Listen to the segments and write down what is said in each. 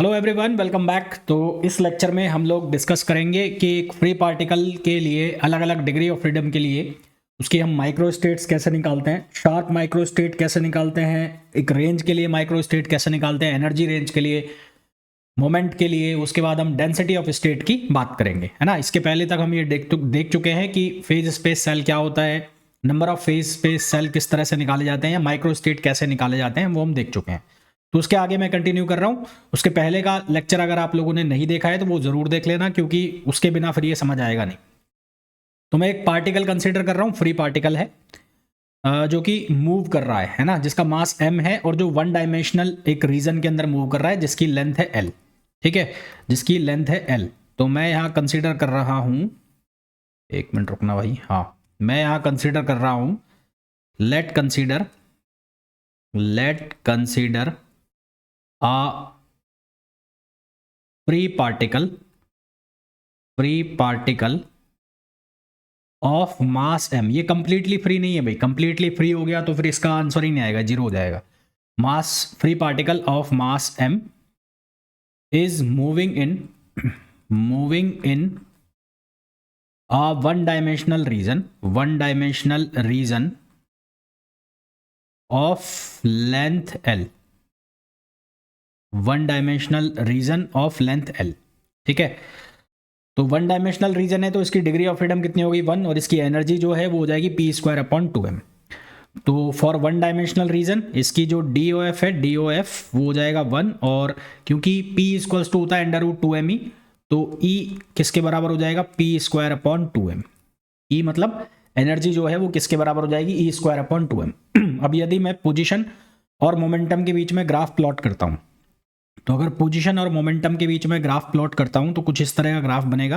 Hello everyone, welcome back. तो इस lecture में हम लोग डिस्कस करेंगे कि एक फ्री पार्टिकल के लिए अलग अलग डिग्री ऑफ फ्रीडम के लिए उसकी हम माइक्रो स्टेट्स कैसे निकालते हैं, शार्प माइक्रो स्टेट कैसे निकालते हैं, एक रेंज के लिए माइक्रो स्टेट कैसे निकालते हैं, एनर्जी रेंज के लिए, मोमेंट के लिए, उसके बाद हम डेंसिटी ऑफ स्टेट की बात करेंगे, है ना। इसके पहले तक हम ये देख चुके हैं कि फेज स्पेस सेल क्या होता है, number of phase space cell किस तरह से निकाले जाते हैं, या माइक्रो स्टेट कैसे निकाले जाते हैं, वो हम देख चुके हैं। तो उसके आगे मैं कंटिन्यू कर रहा हूँ। उसके पहले का लेक्चर अगर आप लोगों ने नहीं देखा है तो वो ज़रूर देख लेना, क्योंकि उसके बिना फिर ये समझ आएगा नहीं। तो मैं एक पार्टिकल कंसिडर कर रहा हूँ, फ्री पार्टिकल है जो कि मूव कर रहा है ना, जिसका मास m है और जो वन डायमेंशनल एक रीजन के अंदर मूव कर रहा है, जिसकी लेंथ है l। ठीक है, जिसकी लेंथ है l। तो मैं यहाँ कंसिडर कर रहा हूँ, एक मिनट रुकना भाई, हाँ मैं यहाँ कंसिडर कर रहा हूँ, late consider a free particle of mass m। ये कंप्लीटली फ्री नहीं है भाई, कंप्लीटली फ्री हो गया तो फिर इसका आंसर ही नहीं आएगा, जीरो हो जाएगा। Mass free particle of mass m is moving in a one dimensional region of length l, one dimensional region of length l। ठीक है, तो वन डायमेंशनल रीजन है तो इसकी डिग्री ऑफ फ्रीडम कितनी होगी, 1, और इसकी एनर्जी जो है वो हो जाएगी p²/2m। तो फॉर वन डायमेंशनल रीजन इसकी जो DOF है, DOF वो हो जाएगा 1, और क्योंकि p होता है √2me, तो E किसके बराबर हो जाएगा, p²/2m। E मतलब एनर्जी जो है वो किसके बराबर हो जाएगी, E²/2m। अब यदि मैं पोजीशन और मोमेंटम के बीच में ग्राफ प्लॉट करता हूँ, तो अगर पोजीशन और मोमेंटम के बीच में ग्राफ प्लॉट करता हूँ तो कुछ इस तरह का ग्राफ बनेगा।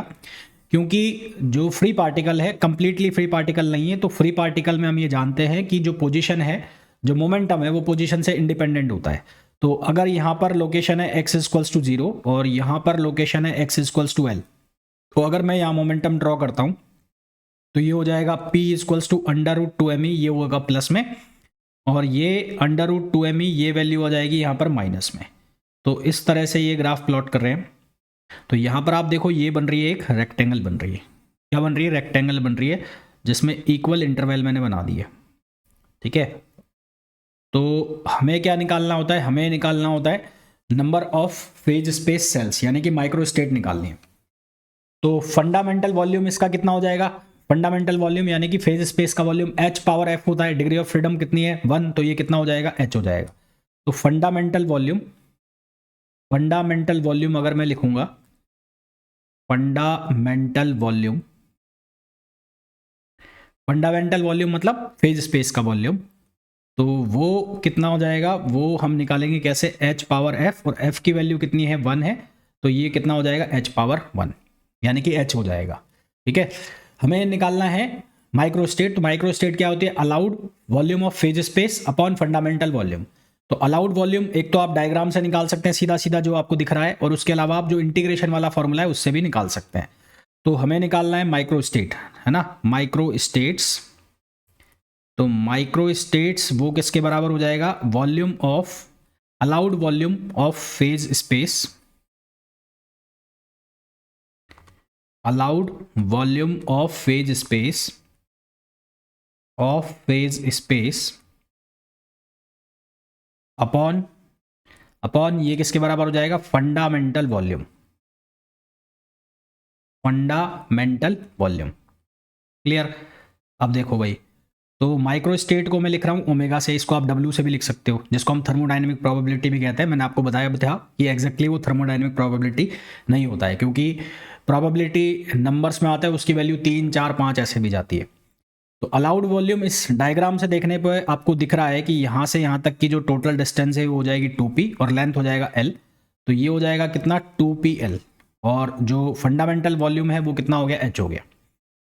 क्योंकि जो फ्री पार्टिकल है कंप्लीटली फ्री पार्टिकल नहीं है, तो फ्री पार्टिकल में हम ये जानते हैं कि जो पोजीशन है, जो मोमेंटम है, वो पोजीशन से इंडिपेंडेंट होता है। तो अगर यहाँ पर लोकेशन है x = 0 और यहाँ पर लोकेशन है x = l, तो अगर मैं यहाँ मोमेंटम ड्रॉ करता हूँ तो ये हो जाएगा p = √2me, ये होगा प्लस में, और ये √2me ये वैल्यू हो जाएगी यहाँ पर माइनस में। तो इस तरह से ये ग्राफ प्लॉट कर रहे हैं। तो यहाँ पर आप देखो ये बन रही है, एक रेक्टेंगल बन रही है। क्या बन रही है, रेक्टेंगल बन रही है, जिसमें इक्वल इंटरवल मैंने बना दिए। ठीक है, तो हमें क्या निकालना होता है, हमें निकालना होता है number of phase space cells, यानी कि माइक्रो स्टेट निकालनी है। तो फंडामेंटल वॉल्यूम इसका कितना हो जाएगा, फंडामेंटल वॉल्यूम यानी कि फेज स्पेस का वॉल्यूम h⁻f होता है, डिग्री ऑफ फ्रीडम कितनी है 1, तो ये कितना हो जाएगा, h हो जाएगा। तो फंडामेंटल वॉल्यूम अगर मैं लिखूंगा, फंडामेंटल वॉल्यूम मतलब फेज स्पेस का वॉल्यूम, तो वो कितना हो जाएगा, वो हम निकालेंगे कैसे, h⁻f, और f की वैल्यू कितनी है 1 है, तो ये कितना हो जाएगा h⁻1, यानी कि h हो जाएगा। ठीक है, हमें निकालना है माइक्रो स्टेट। तो माइक्रो स्टेट क्या होती है, allowed volume of phase space upon fundamental volume. तो अलाउड वॉल्यूम एक तो आप डायग्राम से निकाल सकते हैं, सीधा सीधा जो आपको दिख रहा है, और उसके अलावा आप जो इंटीग्रेशन वाला फॉर्मूला है उससे भी निकाल सकते हैं। तो हमें निकालना है माइक्रो स्टेट, है ना, माइक्रो स्टेट्स। तो माइक्रो स्टेट्स वो किसके बराबर हो जाएगा, volume of, allowed volume of phase space, allowed volume of phase space upon ये किसके बराबर हो जाएगा, फंडामेंटल वॉल्यूम। क्लियर। अब देखो भाई, तो माइक्रो स्टेट को मैं लिख रहा हूँ ओमेगा से, इसको आप W से भी लिख सकते हो, जिसको हम थर्मोडायनेमिक प्रोबेबिलिटी भी कहते हैं। मैंने आपको बताया था कि एग्जैक्टली वो थर्मोडायनेमिक प्रोबेबिलिटी नहीं होता है, क्योंकि प्रोबेबिलिटी नंबर्स में आता है, उसकी वैल्यू 3, 4, 5 ऐसे भी जाती है। तो अलाउड वॉल्यूम इस डायग्राम से देखने पर आपको दिख रहा है कि यहाँ से यहाँ तक की जो टोटल डिस्टेंस है वो हो जाएगी 2p, और लेंथ हो जाएगा l। तो ये हो जाएगा कितना, 2pl, और जो फंडामेंटल वॉल्यूम है वो कितना हो गया, h हो गया।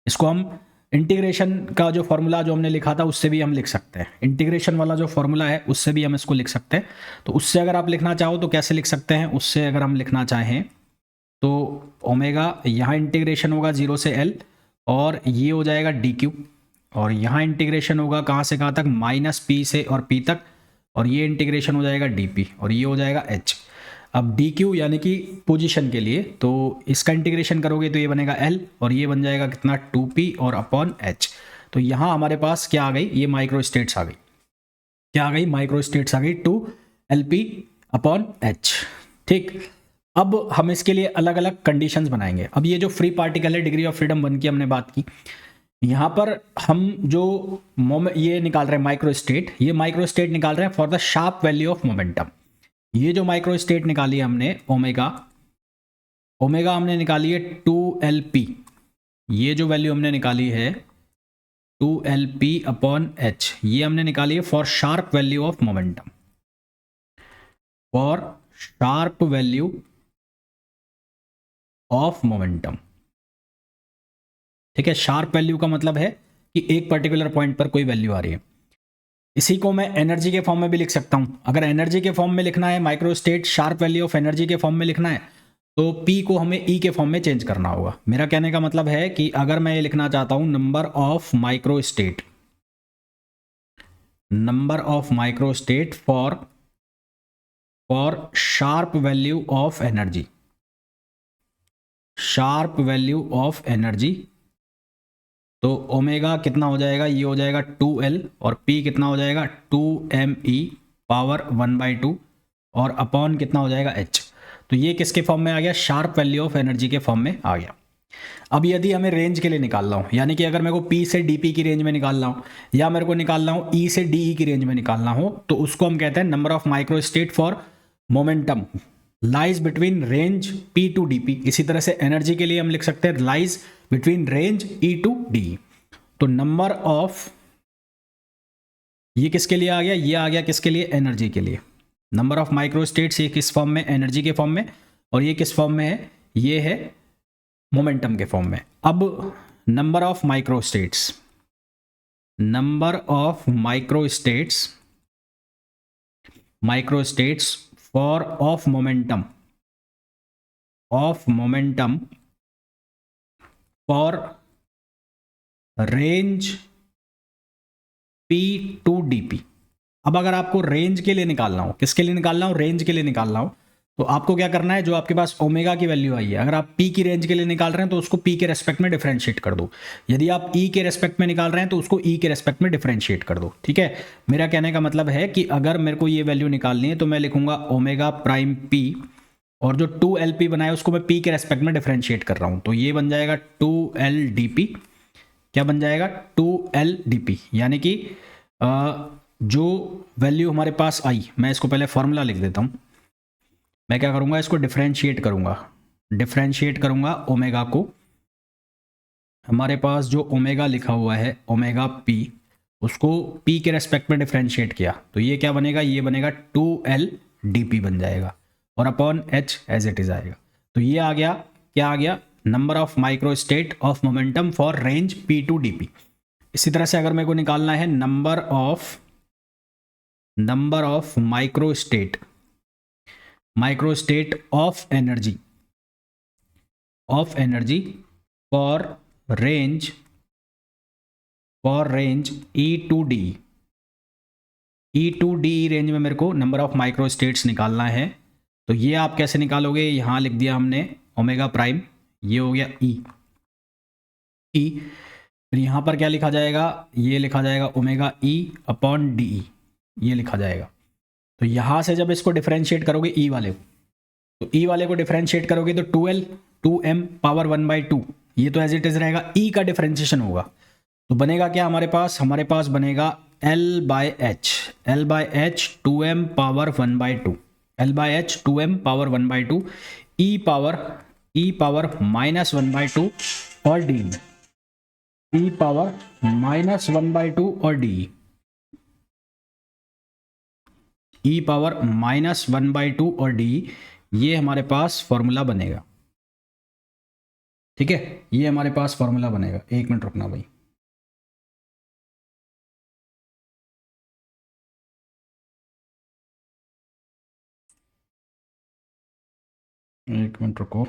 इसको हम इंटीग्रेशन का जो फॉर्मूला जो हमने लिखा था उससे भी हम लिख सकते हैं, इंटीग्रेशन वाला जो फॉर्मूला है उससे भी हम इसको लिख सकते हैं। तो उससे अगर आप लिखना चाहो तो कैसे लिख सकते हैं, उससे अगर हम लिखना चाहें तो ओमेगा, यहाँ इंटीग्रेशन होगा 0 से l, और ये हो जाएगा dq, और यहाँ इंटीग्रेशन होगा कहाँ से कहाँ तक, -p से और p तक, और ये इंटीग्रेशन हो जाएगा dp, और ये हो जाएगा h। अब डी क्यू यानी कि पोजीशन के लिए, तो इसका इंटीग्रेशन करोगे तो ये बनेगा एल और ये बन जाएगा कितना 2p और अपॉन एच। तो यहाँ हमारे पास क्या आ गई, ये माइक्रो स्टेट्स आ गई। क्या आ गई, माइक्रो स्टेट्स आ गई 2lp अपॉन एच। ठीक, अब हम इसके लिए अलग अलग कंडीशंस बनाएंगे। अब ये जो फ्री पार्टिकल है, डिग्री ऑफ फ्रीडम 1 की हमने बात की, यहाँ पर हम जो ये निकाल रहे हैं माइक्रो स्टेट, ये माइक्रो स्टेट निकाल रहे हैं for the sharp value of momentum. ये जो माइक्रो स्टेट निकाली है हमने ओमेगा, ओमेगा हमने निकाली है 2lp, ये जो वैल्यू हमने निकाली है 2lp अपॉन एच, ये हमने निकाली है for sharp value of momentum, for sharp value of momentum. ठीक है, शार्प वैल्यू का मतलब है कि एक पर्टिकुलर पॉइंट पर कोई वैल्यू आ रही है। इसी को मैं एनर्जी के फॉर्म में भी लिख सकता हूं। अगर एनर्जी के फॉर्म में लिखना है, micro state sharp value of energy के फॉर्म में लिखना है, तो P को हमें E के फॉर्म में चेंज करना होगा। मेरा कहने का मतलब है कि अगर मैं ये लिखना चाहता हूं number of micro state, number of micro state for sharp value of energy, sharp value of energy, तो ओमेगा कितना हो जाएगा, ये हो जाएगा 2l और P कितना हो जाएगा 2me पावर 1/2 और अपॉन कितना हो जाएगा h। तो ये किसके फॉर्म में आ गया, शार्प वैल्यू ऑफ एनर्जी के फॉर्म में आ गया। अब यदि हमें रेंज के लिए निकालना हो, यानी कि अगर मेरे को P से DP की रेंज में निकालना हो या मेरे को निकालना हो E से DE की रेंज में निकालना हो, तो उसको हम कहते हैं number of micro state for momentum lies between range P to DP। इसी तरह से एनर्जी के लिए हम लिख सकते हैं lies between range E to DE। तो नंबर ऑफ, ये किसके लिए आ गया, ये आ गया किसके लिए, एनर्जी के लिए। नंबर ऑफ माइक्रो स्टेट्स ये किस फॉर्म में, एनर्जी के फॉर्म में, और ये किस फॉर्म में है, ये है मोमेंटम के फॉर्म में। अब number of micro states, number of micro states, micro states for of momentum for range P to DP। अब अगर आपको रेंज के लिए निकालना हो, किसके लिए निकालना हो, रेंज के लिए निकालना हो, तो आपको क्या करना है, जो आपके पास ओमेगा की वैल्यू आई है, अगर आप P की रेंज के लिए निकाल रहे हैं तो उसको P के रेस्पेक्ट में डिफरेंशिएट कर दो। यदि आप E के रेस्पेक्ट में निकाल रहे हैं तो उसको E के रेस्पेक्ट में डिफरेंशिएट कर दो। ठीक है, मेरा कहने का मतलब है कि अगर मेरे को ये वैल्यू निकालनी है तो मैं लिखूंगा ओमेगा प्राइम P, और जो 2lp बनाया उसको मैं P के रेस्पेक्ट में डिफरेंशिएट कर रहा हूं, तो ये बन जाएगा 2l/dp। क्या बन जाएगा, 2l/dp, यानी कि जो वैल्यू हमारे पास आई, मैं इसको पहले फॉर्मूला लिख देता हूँ। मैं क्या करूँगा, इसको डिफरेंशिएट करूँगा ओमेगा को। हमारे पास जो ओमेगा लिखा हुआ है ओमेगा P, उसको P के रेस्पेक्ट में डिफरेंशिएट किया तो ये क्या बनेगा, ये बनेगा 2l/dp बन जाएगा, और upon h as it is आएगा। तो ये आ गया, क्या आ गया, number of micro state of momentum for range P to DP। इसी तरह से अगर मेरे को निकालना है number of micro state of energy for range E to DE, रेंज में मेरे को नंबर ऑफ माइक्रो स्टेट्स निकालना है। तो ये आप कैसे निकालोगे, यहां लिख दिया हमने ओमेगा प्राइम, ये हो गया E। फिर यहाँ पर क्या लिखा जाएगा, ये लिखा जाएगा ओमेगा E अपॉन DE, ये लिखा जाएगा। तो यहाँ से जब इसको डिफरेंशिएट करोगे E वाले को, तो E वाले को डिफरेंशिएट करोगे तो 2m पावर 1/2, ये तो एज इट इज रहेगा, E का डिफरेंशिएशन होगा तो बनेगा क्या हमारे पास बनेगा L/h 2m power 1/2, L/h 2m power 1/2, E power minus 1/2 और DE, E पावर माइनस 1/2 और DE, E पावर माइनस 1/2 और DE, ये हमारे पास फॉर्मूला बनेगा। ठीक है, ये हमारे पास फॉर्मूला बनेगा। एक मिनट रुकना भाई, एक मिनट रुको।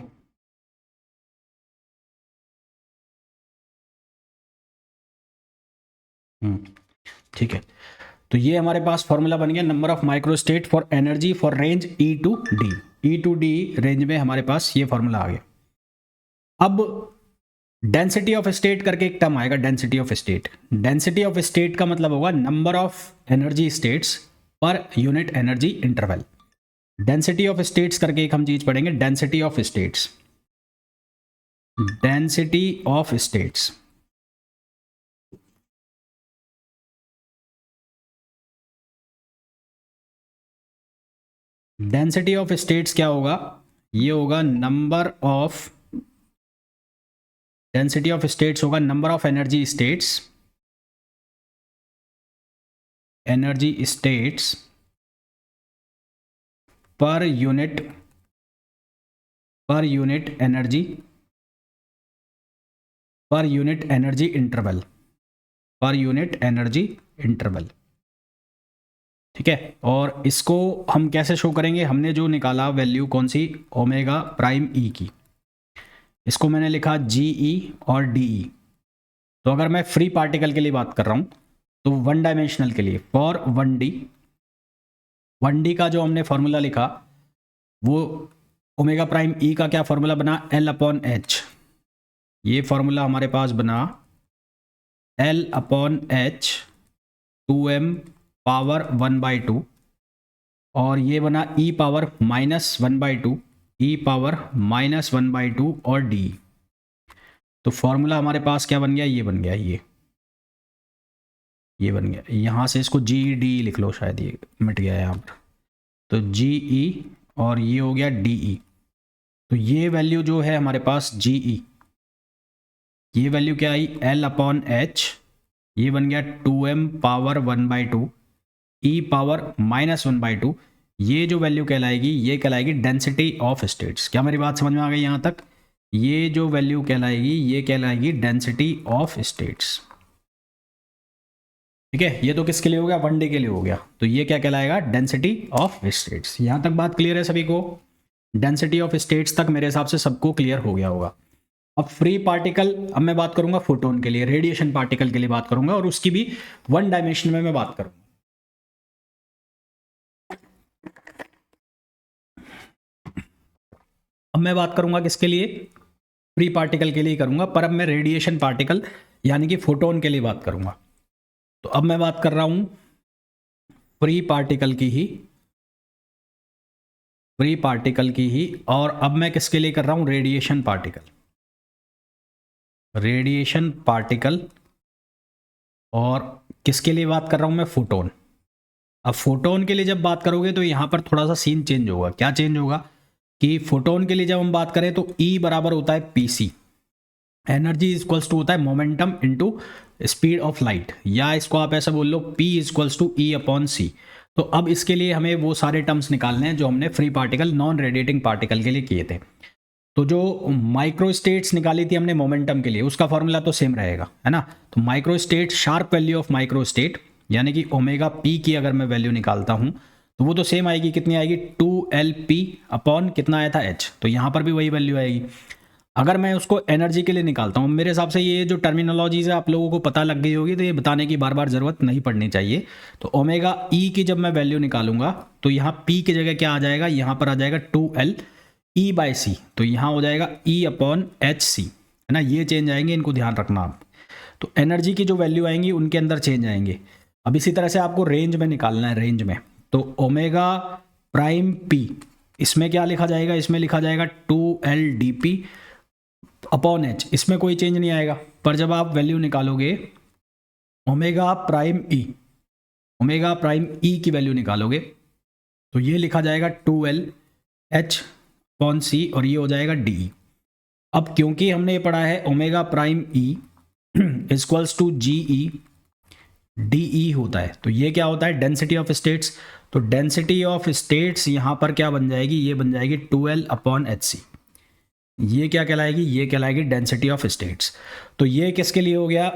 ठीक है, तो ये हमारे पास फॉर्मूला बन गया, number of micro state for energy for range E to D। E to D range में हमारे पास ये फॉर्मूला आ गया। अब डेंसिटी ऑफ स्टेट करके एक टर्म आएगा, density of state. Density of state का मतलब होगा number of energy states per unit energy interval. Density of states करके एक हम चीज पढ़ेंगे, density of states. Density of states density of states क्या होगा, ये होगा number of, density of states होगा number of energy states, energy states per unit energy, per unit energy interval, per unit energy interval. ठीक है, और इसको हम कैसे शो करेंगे, हमने जो निकाला वैल्यू कौन सी, ओमेगा प्राइम ई की, इसको मैंने लिखा जी ई और डी ई। तो अगर मैं फ्री पार्टिकल के लिए बात कर रहा हूं तो वन डायमेंशनल के लिए फॉर 1D का जो हमने फॉर्मूला लिखा वो ओमेगा प्राइम ई का क्या फॉर्मूला बना, L अपॉन एच। ये फॉर्मूला हमारे पास बना L upon H 2m power 1/2, और ये बना e पावर -1/2, e पावर -1/2 और d। तो फॉर्मूला हमारे पास क्या बन गया, ये बन गया, ये बन गया। यहाँ से इसको जी डी लिख लो, शायद ये मिट गया यहाँ पर। तो जी ई और ये हो गया डी ई। तो ये वैल्यू जो है हमारे पास जी ई, ये वैल्यू क्या आई, L अपॉन एच, ये बन गया 2m पावर 1/2 e पावर -1/2। ये जो वैल्यू कहलाएगी ये कहलाएगी डेंसिटी ऑफ स्टेट्स। क्या मेरी बात समझ में आ गई यहाँ तक? ये जो वैल्यू कहलाएगी ये कहलाएगी डेंसिटी ऑफ स्टेट्स। ठीक है, ये तो किसके लिए हो गया, 1D के लिए हो गया। तो ये क्या कहलाएगा, डेंसिटी ऑफ स्टेट्स। यहाँ तक बात क्लियर है सभी को? डेंसिटी ऑफ स्टेट्स तक मेरे हिसाब से सबको क्लियर हो गया होगा। अब फ्री पार्टिकल, अब मैं बात करूंगा फोटोन के लिए, रेडिएशन पार्टिकल के लिए बात करूंगा, और उसकी भी वन डायमेंशन में मैं बात करूंगा। अब मैं बात करूंगा किसके लिए, फ्री पार्टिकल के लिए करूंगा, पर अब मैं रेडिएशन पार्टिकल यानी कि फोटोन के लिए बात करूंगा। तो अब मैं बात कर रहा हूं फ्री पार्टिकल की ही, और अब मैं किसके लिए कर रहा हूं, रेडिएशन पार्टिकल, और किसके लिए बात कर रहा हूं मैं, फोटोन। अब फोटोन के लिए जब बात करोगे तो यहां पर थोड़ा सा सीन चेंज होगा। क्या चेंज होगा कि फोटोन के लिए जब हम बात करें तो E बराबर होता है PC, एनर्जी इक्वल्स टू होता है momentum into speed of light, या इसको आप ऐसा बोल लो P equals to E upon C। तो अब इसके लिए हमें वो सारे टर्म्स निकालने हैं जो हमने free particle, non radiating particle के लिए किए थे। तो जो माइक्रो स्टेट्स निकाली थी हमने मोमेंटम के लिए, उसका फॉर्मूला तो सेम रहेगा, है ना। तो micro state, sharp value of micro state यानी कि ओमेगा पी की अगर मैं वैल्यू निकालता हूं तो वो तो सेम आएगी, कितनी आएगी, 2Lp अपॉन कितना आया था h। तो यहाँ पर भी वही वैल्यू आएगी। अगर मैं उसको एनर्जी के लिए निकालता हूँ, मेरे हिसाब से ये जो टर्मिनोलॉजीज है आप लोगों को पता लग गई होगी, तो ये बताने की बार बार ज़रूरत नहीं पड़नी चाहिए। तो ओमेगा ई की जब मैं वैल्यू निकालूंगा तो यहाँ p की जगह क्या आ जाएगा, यहाँ पर आ जाएगा 2L/E/c। तो यहाँ हो जाएगा E अपॉन HC, है ना। ये चेंज आएंगे, इनको ध्यान रखना आप। तो एनर्जी की जो वैल्यू आएंगी उनके अंदर चेंज आएंगे। अब इसी तरह से आपको रेंज में निकालना है, रेंज में। तो ओमेगा प्राइम p, इसमें क्या लिखा जाएगा, इसमें लिखा जाएगा 2LdP अपॉन h, इसमें कोई चेंज नहीं आएगा। पर जब आप वैल्यू निकालोगे ओमेगा प्राइम ई की वैल्यू निकालोगे तो ये लिखा जाएगा 2LH अपॉन C, और ये हो जाएगा DE। अब क्योंकि हमने ये पढ़ा है omega prime E equals to GE DE होता है, तो ये क्या होता है, डेंसिटी ऑफ स्टेट्स। तो डेंसिटी ऑफ स्टेट्स यहाँ पर क्या बन जाएगी, ये बन जाएगी 2L अपॉन HC। ये क्या कहलाएगी, ये कहलाएगी डेंसिटी ऑफ स्टेट्स। तो ये किसके लिए हो गया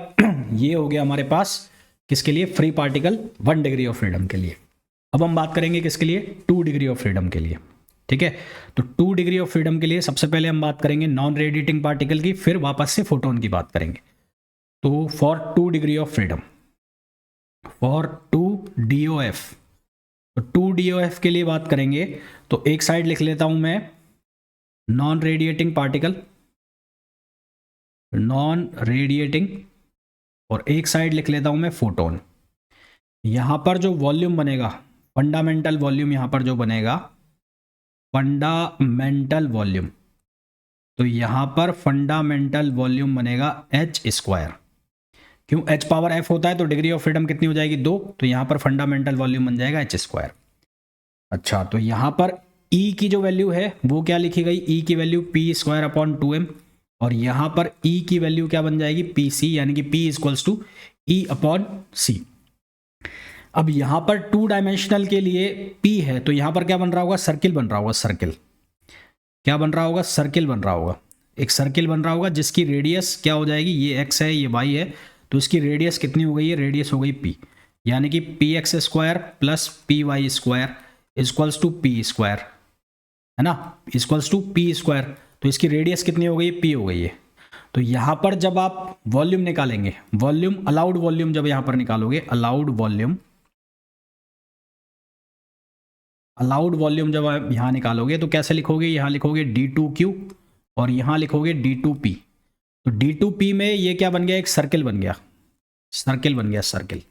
ये हो गया हमारे पास किसके लिए, free particle 1 degree of freedom के लिए। अब हम बात करेंगे किसके लिए, 2 डिग्री ऑफ फ्रीडम के लिए। ठीक है, तो 2 डिग्री ऑफ फ्रीडम के लिए सबसे पहले हम बात करेंगे नॉन रेडिएटिंग पार्टिकल की, फिर वापस से फोटोन की बात करेंगे। तो for 2 degree of freedom, for 2 DOF, तो 2 DOF के लिए बात करेंगे तो एक साइड लिख लेता हूं मैं non radiating particle, non radiating, और एक साइड लिख लेता हूं मैं फोटोन। यहां पर जो वॉल्यूम बनेगा, फंडामेंटल वॉल्यूम यहां पर जो बनेगा, फंडामेंटल वॉल्यूम, तो यहां पर फंडामेंटल वॉल्यूम बनेगा h²। क्यों, h पावर f होता है तो डिग्री ऑफ फ्रीडम कितनी हो जाएगी 2, तो यहां पर फंडामेंटल वॉल्यूम बन जाएगा h²। अच्छा, तो यहां पर E की जो वैल्यू है वो क्या लिखी गई, E की वैल्यू p²/2m, और यहां पर E की वैल्यू क्या बन जाएगी pc, यानी कि p =E/c। अब यहां पर 2 डायमेंशनल के लिए p है, तो यहां पर क्या बन रहा होगा, सर्किल बन रहा होगा, सर्किल क्या बन रहा होगा, सर्किल बन रहा होगा, एक सर्किल बन रहा होगा जिसकी रेडियस क्या हो जाएगी, ये x है ये y है, तो इसकी रेडियस कितनी हो गई है, रेडियस हो गई p, यानी कि px² + py² = p², है ना, p², तो इसकी रेडियस कितनी हो गई, p हो गई है। तो यहां पर जब आप वॉल्यूम निकालेंगे, वॉल्यूम, अलाउड वॉल्यूम जब यहां पर निकालोगे, अलाउड वॉल्यूम जब आप यहां निकालोगे तो कैसे लिखोगे, यहां लिखोगे d2q और यहां लिखोगे d2p। तो d2p में ये क्या बन गया, एक सर्किल बन गया, सर्किल।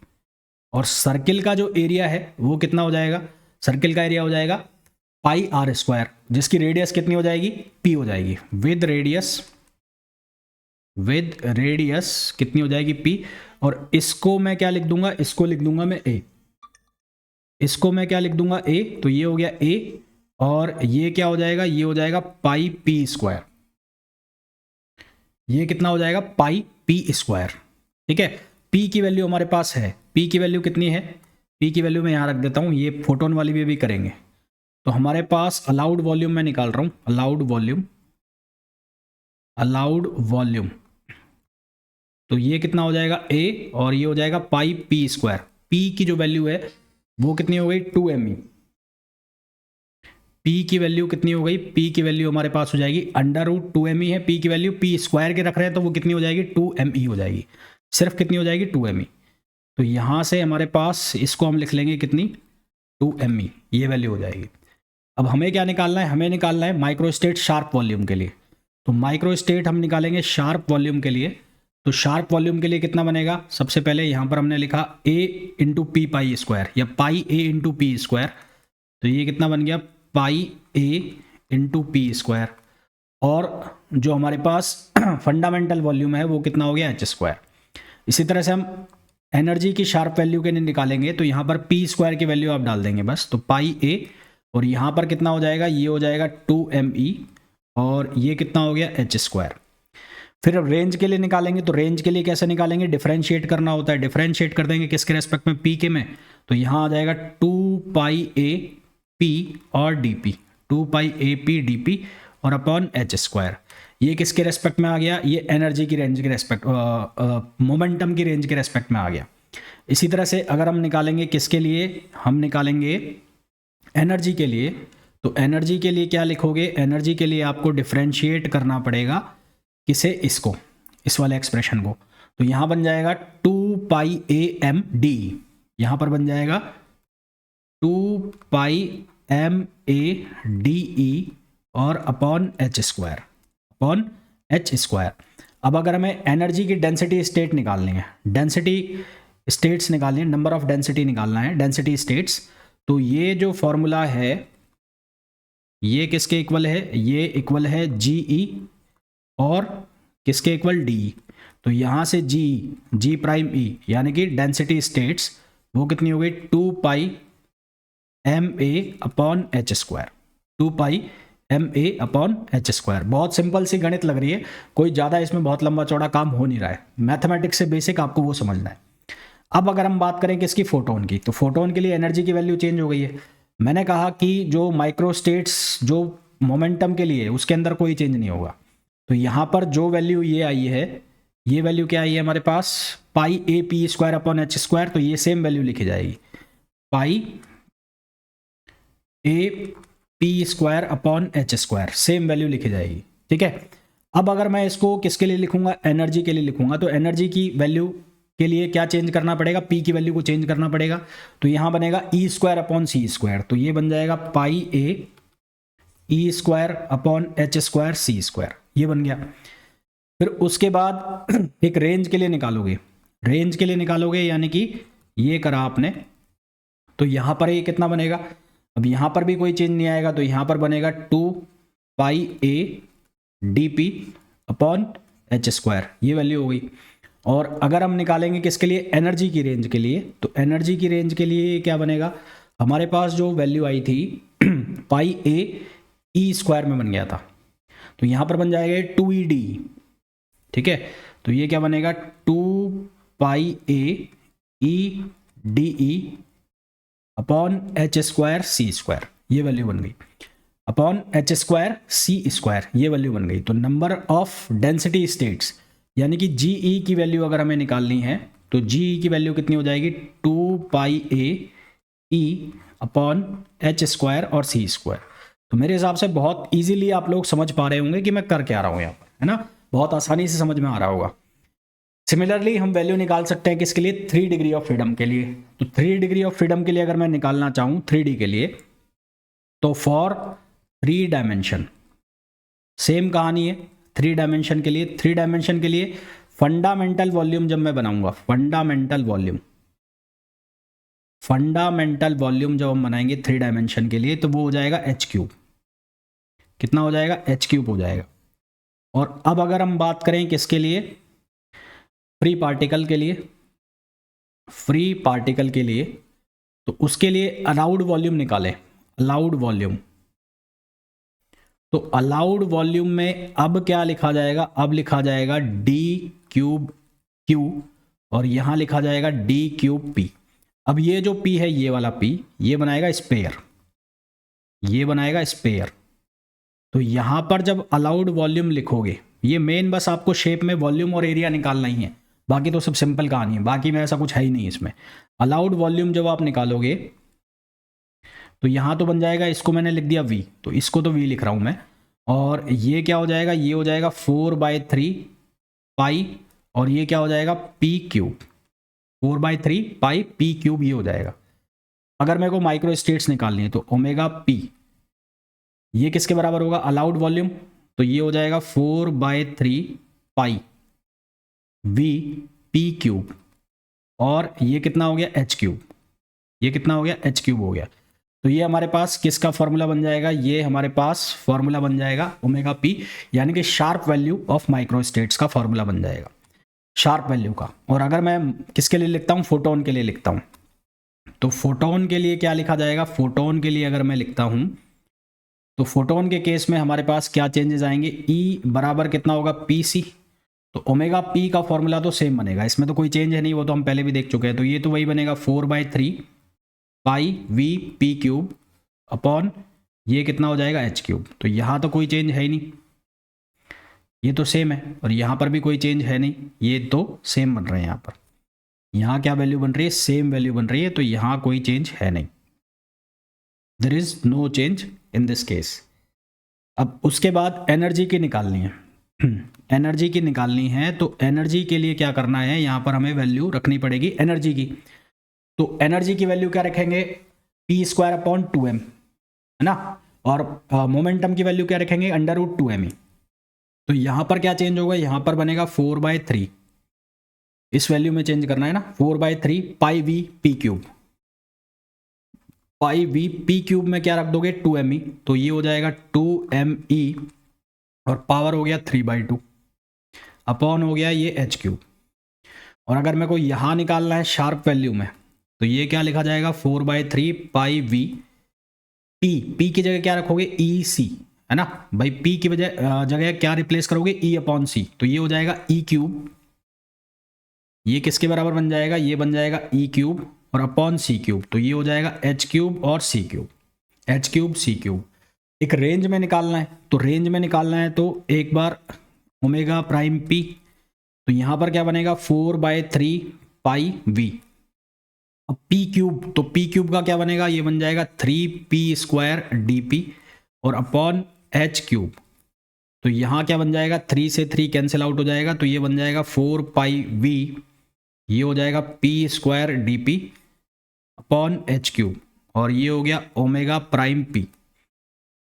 और सर्किल का जो एरिया है वो कितना हो जाएगा, सर्किल का एरिया हो जाएगा πr², जिसकी रेडियस कितनी हो जाएगी, p हो जाएगी, विद रेडियस कितनी हो जाएगी, p। और इसको मैं क्या लिख दूंगा, इसको लिख दूंगा मैं a, इसको मैं क्या लिख दूंगा a, तो ये हो गया a, और ये क्या हो जाएगा, ये हो जाएगा πp², ये कितना हो जाएगा πp²। ठीक है, p की वैल्यू हमारे पास है, p की वैल्यू कितनी है, p की वैल्यू मैं यहां रख देता हूं, ये फोटोन वाली भी करेंगे। तो हमारे पास अलाउड वॉल्यूम मैं निकाल रहा हूं, अलाउड वॉल्यूम, तो ये कितना हो जाएगा a, और ये हो जाएगा πp²। p की जो वैल्यू है वो कितनी हो गई 2me, p की वैल्यू कितनी हो गई, p की वैल्यू हमारे पास हो जाएगी √2me है, p की वैल्यू p² के रख रहे हैं तो वो कितनी हो जाएगी 2me हो जाएगी, सिर्फ कितनी हो जाएगी 2me। तो यहां से हमारे पास इसको हम लिख लेंगे कितनी, 2me, ये वैल्यू हो जाएगी। अब हमें क्या निकालना है, हमें निकालना है माइक्रोस्टेट शार्प वॉल्यूम के लिए। तो माइक्रोस्टेट हम निकालेंगे शार्प वॉल्यूम के लिए, तो शार्प वॉल्यूम के लिए कितना बनेगा, सबसे पहले यहां पर हमने लिखा a × p² या πa × p², तो ये कितना बन गया πa × p², और जो हमारे पास फंडामेंटल वॉल्यूम है वो कितना हो गया h²। इसी तरह से हम एनर्जी की शार्प वैल्यू के लिए निकालेंगे, तो यहाँ पर p² की वैल्यू आप डाल देंगे बस, तो πa, और यहाँ पर कितना हो जाएगा, ये हो जाएगा 2me, और ये कितना हो गया h²। फिर अब रेंज के लिए निकालेंगे, तो रेंज के लिए कैसे निकालेंगे, डिफरेंशिएट करना होता है, डिफरेंशिएट कर देंगे किसके रेस्पेक्ट में, p के में, तो यहाँ आ जाएगा 2πap और dp, 2πap dp और अपॉन h²। ये किसके रेस्पेक्ट में आ गया, ये एनर्जी की रेंज के रेस्पेक्ट, मोमेंटम की रेंज के रेस्पेक्ट में आ गया। इसी तरह से अगर हम निकालेंगे किसके लिए, हम निकालेंगे एनर्जी के लिए, तो एनर्जी के लिए क्या लिखोगे, एनर्जी के लिए आपको डिफरेंशिएट करना पड़ेगा किसे, इसको, इस वाले एक्सप्रेशन को। तो यहां बन जाएगा 2πamd, यहां पर बन जाएगा 2πmade और अपॉन h²। अब अगर हमें एनर्जी की डेंसिटी स्टेट निकालनी है, डेंसिटी स्टेट्स निकालनी है, नंबर ऑफ डेंसिटी निकालना है, डेंसिटी स्टेट्स, तो ये जो फॉर्मूला है ये किसके इक्वल है, ये इक्वल है GE और किसके इक्वल DE। तो यहाँ से G', यानी कि डेंसिटी स्टेट्स वो कितनी हो गई 2πma/h², 2πma/h²। बहुत सिंपल सी गणित लग रही है, कोई ज़्यादा इसमें बहुत लंबा चौड़ा काम हो नहीं रहा है, मैथमेटिक्स से बेसिक आपको वो समझना है। अब अगर हम बात करें किसकी, फोटोन की, तो फोटोन के लिए एनर्जी की वैल्यू चेंज हो गई है। मैंने कहा कि जो माइक्रोस्टेट्स जो मोमेंटम के लिए उसके अंदर कोई चेंज नहीं होगा, तो यहाँ पर जो वैल्यू ये आई है, ये वैल्यू क्या आई है हमारे पास πap²/h², तो ये सेम वैल्यू लिखी जाएगी πap²/h², सेम वैल्यू लिखी जाएगी। ठीक है, अब अगर मैं इसको किसके लिए लिखूंगा, एनर्जी के लिए लिखूंगा, तो एनर्जी की वैल्यू के लिए क्या चेंज करना पड़ेगा, p की वैल्यू को चेंज करना पड़ेगा, तो यहाँ बनेगा E²/c², तो ये बन जाएगा πa ई square upon H square C square, ये बन गया। फिर उसके बाद एक रेंज के लिए निकालोगे, रेंज के लिए निकालोगे यानी कि ये करा आपने, तो यहाँ पर ये कितना बनेगा, अब यहाँ पर भी कोई चेंज नहीं आएगा, तो यहाँ पर बनेगा 2 pi A D P upon H square, ये वैल्यू हो गई। और अगर हम निकालेंगे किसके लिए, एनर्जी की रेंज के लिए, तो एनर्जी की रेंज के लिए क्या बनेगा, हमारे पास जो वैल्यू आई थी पाई ए ई स्क्वायर में बन गया था, तो यहाँ पर बन जाएगा 2ED, ठीक है। तो ये क्या बनेगा 2 pi A E D E upon H square C square, ये वैल्यू बन गई, upon H square C square, ये वैल्यू बन गई। तो नंबर ऑफ डेंसिटी स्टेट्स यानी कि जीई की वैल्यू अगर हमें निकालनी है तो जीई की वैल्यू कितनी हो जाएगी 2 pi A E upon H square और सी स्क्वायर। तो मेरे हिसाब से बहुत इजीली आप लोग समझ पा रहे होंगे कि मैं कर क्या रहा हूँ यहाँ पर, है ना, बहुत आसानी से समझ में आ रहा होगा। सिमिलरली हम वैल्यू निकाल सकते हैं किसके लिए, 3 डिग्री ऑफ फ्रीडम के लिए। तो 3 डिग्री ऑफ फ्रीडम के लिए अगर मैं निकालना चाहूँ 3D के लिए, तो फॉर 3 डायमेंशन सेम कहानी है। 3 डायमेंशन के लिए, 3 डायमेंशन के लिए फंडामेंटल वॉल्यूम जब मैं बनाऊंगा, फंडामेंटल वॉल्यूम जब हम बनाएंगे 3 डायमेंशन के लिए, तो वो हो जाएगा h3, कितना हो जाएगा h3 हो जाएगा। और अब अगर हम बात करें किसके लिए, फ्री पार्टिकल के लिए, तो उसके लिए अलाउड वॉल्यूम निकालें, अलाउड वॉल्यूम। तो अलाउड वॉल्यूम में अब क्या लिखा जाएगा, अब लिखा जाएगा d³ Q और यहां लिखा जाएगा d³ P। अब ये जो P है, ये वाला P, ये बनाएगा स्पेयर, ये बनाएगा स्पेयर। तो यहां पर जब अलाउड वॉल्यूम लिखोगे, ये मेन बस आपको शेप में वॉल्यूम और एरिया निकालना ही है, बाकी तो सब सिंपल कहानी है, बाकी में ऐसा कुछ है ही नहीं इसमें। अलाउड वॉल्यूम जब आप निकालोगे तो यहाँ तो बन जाएगा, इसको मैंने लिख दिया V, तो इसको तो V लिख रहा हूँ मैं, और ये क्या हो जाएगा, ये हो जाएगा 4/3 पाई, और ये क्या हो जाएगा P³, 4/3 पाई P³, ये हो जाएगा। अगर मेरे को माइक्रो स्टेट्स निकालनी है तो ओमेगा P, ये किसके बराबर होगा, अलाउड वॉल्यूम, तो ये हो जाएगा 4/3 पाई V P³, और ये कितना हो गया h³, ये कितना हो गया h³ हो गया। तो ये हमारे पास किसका फॉर्मूला बन जाएगा, ये हमारे पास फॉर्मूला बन जाएगा ओमेगा P, यानी कि शार्प वैल्यू ऑफ माइक्रोस्टेट्स का फॉर्मूला बन जाएगा, शार्प वैल्यू का। और अगर मैं किसके लिए लिखता हूँ, फोटोन के लिए लिखता हूँ, तो फोटोन के लिए क्या लिखा जाएगा, फोटोन के लिए अगर मैं लिखता हूँ तो फोटोन के केस में हमारे पास क्या चेंजेस आएंगे, E बराबर कितना होगा PC, तो ओमेगा P का फॉर्मूला तो सेम बनेगा, इसमें तो कोई चेंज है नहीं, वो तो हम पहले भी देख चुके हैं। तो ये तो वही बनेगा 4/3 पाई V P³ अपॉन ये कितना हो जाएगा h³। तो यहाँ तो कोई चेंज है ही नहीं, ये तो सेम है, और यहाँ पर भी कोई चेंज है नहीं, ये तो सेम बन रहे हैं। यहाँ पर यहाँ क्या वैल्यू बन रही है, सेम वैल्यू बन रही है, तो यहाँ कोई चेंज है नहीं, there is no change in this case. अब उसके बाद एनर्जी की निकालनी है, एनर्जी की निकालनी है, तो एनर्जी के लिए क्या करना है, यहाँ पर हमें वैल्यू रखनी पड़ेगी एनर्जी की। तो एनर्जी की वैल्यू क्या रखेंगे, P²/2m, है ना, और मोमेंटम की वैल्यू क्या रखेंगे, √2m। तो यहाँ पर क्या चेंज होगा, यहाँ पर बनेगा 4/3, इस वैल्यू में चेंज करना है ना, 4/3 पाई V P³, पाई V P³ में क्या रख दोगे 2me, तो ये हो जाएगा 2me, और पावर हो गया 3/2 अपॉन हो गया ये h³। और अगर मेरे को यहाँ निकालना है शार्प वैल्यू में, तो ये क्या लिखा जाएगा 4/3 पाई V P की जगह क्या रखोगे EC, है ना भाई, P की जगह क्या रिप्लेस करोगे E/C, तो ये हो जाएगा E³, ये किसके बराबर बन जाएगा, ये बन जाएगा E³ और अपॉन C³, तो ये हो जाएगा h³ और C³, h³ C³। एक रेंज में निकालना है, तो रेंज में निकालना है तो एक बार ओमेगा प्राइम P, तो यहाँ पर क्या बनेगा 4/3 पाई V। अब P³ तो P³ का क्या बनेगा, ये बन जाएगा 3P² dP और अपॉन h³, तो यहाँ क्या बन जाएगा 3 से 3 कैंसिल आउट हो जाएगा, तो ये बन जाएगा 4 पाई V, ये हो जाएगा P² dP अपॉन h³, और ये हो गया ओमेगा प्राइम P।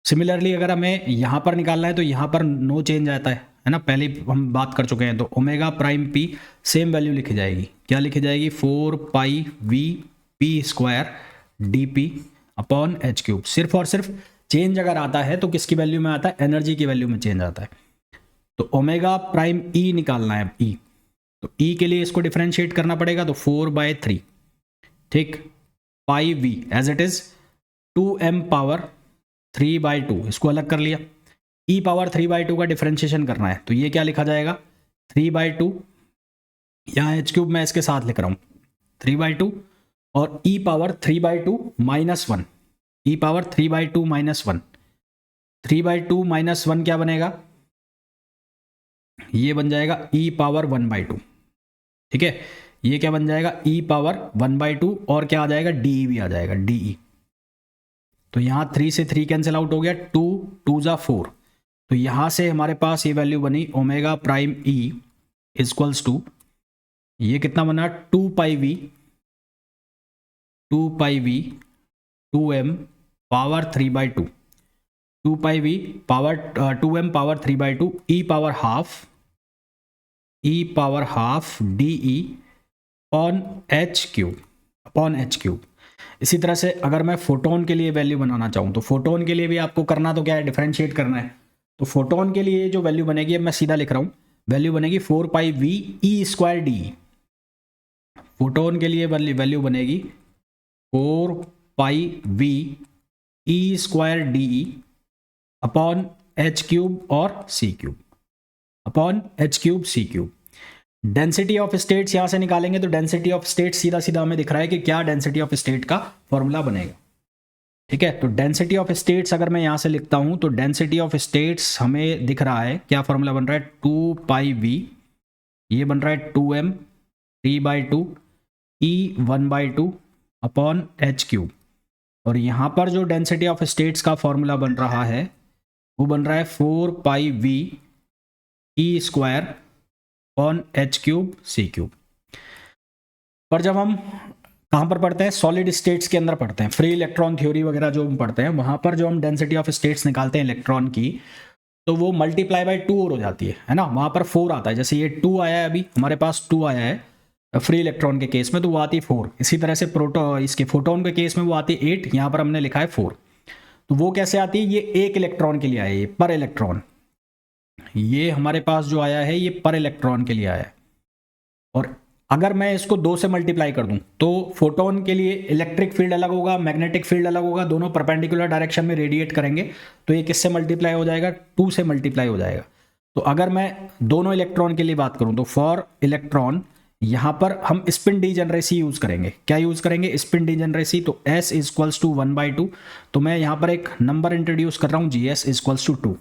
सिमिलरली अगर हमें यहाँ पर निकालना है तो यहाँ पर नो चेंज आता है ना, पहले हम बात कर चुके हैं। तो omega prime P same value लिखी जाएगी, क्या लिखी जाएगी, 4 pi V P square D P upon H cube. सिर्फ और सिर्फ चेंज अगर आता है तो किसकी वैल्यू में आता है, एनर्जी की वैल्यू में चेंज आता है। तो ओमेगा प्राइम ई निकालना है, ई, तो ई के लिए इसको डिफरेंशिएट करना पड़ेगा, तो 4/3, ठीक, pi V as it is 2m power 3/2, इसको अलग कर लिया। e पावर 3/2 का डिफरेंशिएशन करना है, तो ये क्या लिखा जाएगा, 3/2, यहाँ एच क्यूब मैं इसके साथ लिख रहा हूँ 3/2, और e पावर 3/2 -1, e पावर 3/2 -1, 3/2 -1 क्या बनेगा, ये बन जाएगा e पावर 1/2, ठीक है, ये क्या बन जाएगा, e पावर 1/2, और क्या आ जाएगा, डी भी आ जाएगा, डी। तो यहाँ 3 से 3 कैंसिल आउट हो गया, 2 2 जा 4, तो यहाँ से हमारे पास ये वैल्यू बनी omega prime E equals to, ये कितना बना, 2 pi V 2m power 3/2, 2 pi V power 2m power 3/2 e power half D E upon H cube. इसी तरह से अगर मैं फोटोन के लिए वैल्यू बनाना चाहूँ तो फोटोन के लिए भी आपको करना तो क्या है, डिफरेंशिएट करना है। तो फोटोन के लिए जो वैल्यू बनेगी, अब मैं सीधा लिख रहा हूँ, वैल्यू बनेगी 4 pi V E square D. Photon के लिए वैल्यू बनेगी 4 pi V E square D upon H cube और C cube, upon H cube C cube. Density of states यहां से निकालेंगे, तो डेंसिटी ऑफ स्टेट्स सीधा सीधा हमें दिख रहा है कि क्या डेंसिटी ऑफ स्टेट का फॉर्मूला बनेगा, ठीक है। तो डेंसिटी ऑफ स्टेट्स अगर मैं यहां से लिखता हूं, तो डेंसिटी ऑफ स्टेट्स हमें दिख रहा है, क्या फॉर्मूला बन रहा है, 2 पाई वी, ये बन रहा है 2m 3/2 e 1/2 upon H cube, और यहां पर जो डेंसिटी ऑफ स्टेट्स का फॉर्मूला बन रहा है वो बन रहा है 4 pi V E square upon H cube C cube. पर जब हम कहाँ पर पढ़ते हैं, सॉलिड स्टेट्स के अंदर पढ़ते हैं, फ्री इलेक्ट्रॉन थ्योरी वगैरह जो हम पढ़ते हैं, वहाँ पर जो हम डेंसिटी ऑफ स्टेट्स निकालते हैं इलेक्ट्रॉन की, तो वो मल्टीप्लाई बाय 2 और हो जाती है ना, वहाँ पर 4 आता है। जैसे ये 2 आया है, अभी हमारे पास 2 आया है फ्री इलेक्ट्रॉन के केस में, तो वो आती है 4। इसी तरह से इसके फोटोन के केस में वो आती है 8, यहाँ पर हमने लिखा है 4। तो वो कैसे आती है, ये एक इलेक्ट्रॉन के लिए आया है, ये पर इलेक्ट्रॉन, ये हमारे पास जो आया है ये पर इलेक्ट्रॉन के लिए आया है। और अगर मैं इसको 2 से मल्टीप्लाई कर दूं तो फोटोन के लिए इलेक्ट्रिक फील्ड अलग होगा, मैग्नेटिक फील्ड अलग होगा, दोनों परपेंडिकुलर डायरेक्शन में रेडिएट करेंगे, तो ये किससे मल्टीप्लाई हो जाएगा, 2 से मल्टीप्लाई हो जाएगा। तो अगर मैं दोनों इलेक्ट्रॉन के लिए बात करूं तो फॉर इलेक्ट्रॉन यहां पर हम स्पिन डीजेनरेसी यूज करेंगे, क्या यूज करेंगे, स्पिन डीजेनरेसी। तो s इक्वल्स टू 1/2, तो मैं यहां पर एक नंबर इंट्रोड्यूस कर रहा हूं, gs इक्वल्स टू 2।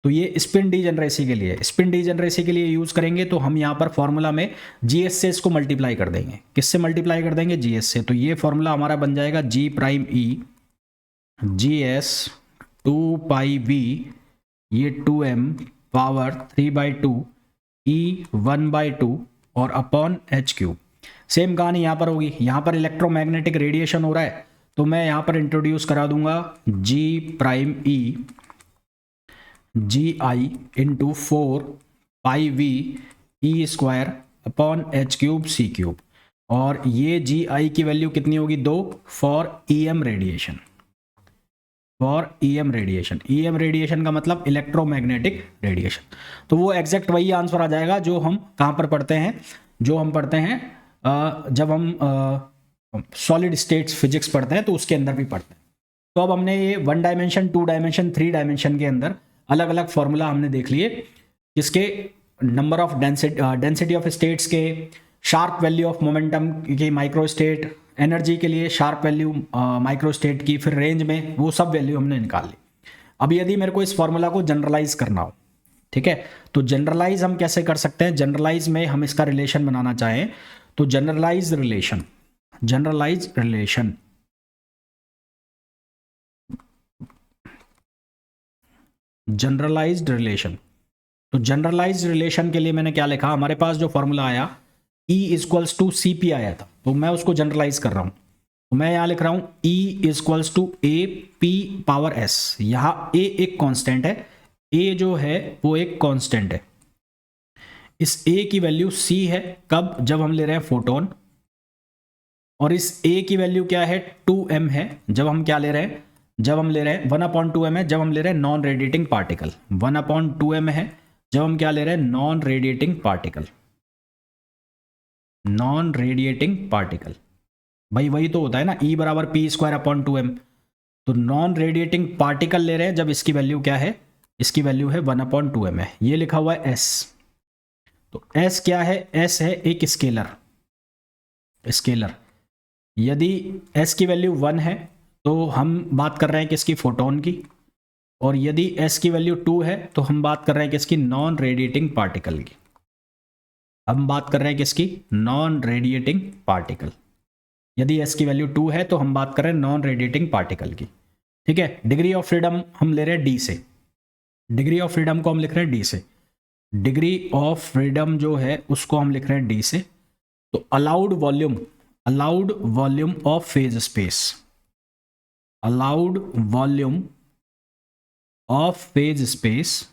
तो ये स्पिन डीजेनरेसी के लिए, स्पिन डीजेनरेसी के लिए यूज करेंगे, तो हम यहाँ पर फॉर्मूला में जीएस से इसको मल्टीप्लाई कर देंगे, किससे मल्टीप्लाई कर देंगे, जीएस से। तो ये फॉर्मूला हमारा बन जाएगा G prime E GS 2 pi V, ये 2m पावर 3/2 e 1/2 और अपॉन एच क्यूब। सेम कहानी यहाँ पर होगी, यहाँ पर इलेक्ट्रोमैग्नेटिक रेडिएशन हो रहा है, तो मैं यहाँ पर इंट्रोड्यूस करा दूंगा G prime E G I into 4 pi V E square upon H cube C cube, और ये जी आई की वैल्यू कितनी होगी, 2 for E M radiation, for E M radiation. E M radiation का मतलब इलेक्ट्रोमैग्नेटिक रेडिएशन। तो वो exact वही आंसर आ जाएगा जो हम कहाँ पर पढ़ते हैं, जो हम पढ़ते हैं जब हम सॉलिड स्टेट्स फिजिक्स पढ़ते हैं तो उसके अंदर भी पढ़ते हैं। तो अब हमने ये 1 डायमेंशन 2 डायमेंशन 3 डायमेंशन के अंदर अलग अलग फॉर्मूला हमने देख लिए, किसके, number of density of states के, शार्प वैल्यू ऑफ मोमेंटम की माइक्रो स्टेट, एनर्जी के लिए शार्प वैल्यू माइक्रो स्टेट की, फिर रेंज में वो सब वैल्यू हमने निकाल ली। अब यदि मेरे को इस फॉर्मूला को जनरलाइज करना हो, ठीक है, तो जनरलाइज हम कैसे कर सकते हैं, जनरलाइज में हम इसका रिलेशन बनाना चाहें तो जनरलाइज रिलेशन जनरलाइज्ड रिलेशन। तो जनरलाइज्ड रिलेशन के लिए मैंने क्या लिखा, हमारे पास जो फॉर्मूला आया E equals to C P आया था, तो मैं उसको जनरलाइज कर रहा हूं। तो मैं यहाँ लिख रहा हूँ E equals to A P power S. यहाँ A एक कांस्टेंट है, A जो है वो एक कांस्टेंट है। इस A की वैल्यू C है, कब? जब हम ले रहे हैं फोटोन। और इस A की वैल्यू क्या है? 2m है। जब हम क्या ले रहे हैं? जब हम ले रहे हैं 1/2m है, जब हम ले रहे हैं नॉन रेडिएटिंग पार्टिकल। 1/2m है जब हम क्या ले रहे हैं? Non radiating particle. Non radiating particle भाई वही तो होता है ना, E बराबर p²/2m। तो नॉन रेडिएटिंग पार्टिकल ले रहे हैं जब इसकी वैल्यू क्या है? इसकी वैल्यू है 1/2m है। ये लिखा हुआ है s। तो s क्या है? s है एक स्केलर। स्केलर यदि s की वैल्यू 1 है तो हम बात कर रहे हैं किसकी? फोटोन की। और यदि s की वैल्यू 2 है तो हम बात कर रहे हैं किसकी? नॉन रेडिएटिंग पार्टिकल की। हम बात कर रहे हैं किसकी? Non radiating particle. यदि s की वैल्यू 2 है तो हम बात कर रहे हैं नॉन रेडिएटिंग पार्टिकल की। ठीक है। डिग्री ऑफ फ्रीडम हम ले रहे हैं d से। डिग्री ऑफ फ्रीडम को हम लिख रहे हैं d से। डिग्री ऑफ फ्रीडम जो है उसको हम लिख रहे हैं d से। तो allowed volume of phase space, allowed volume of phase space.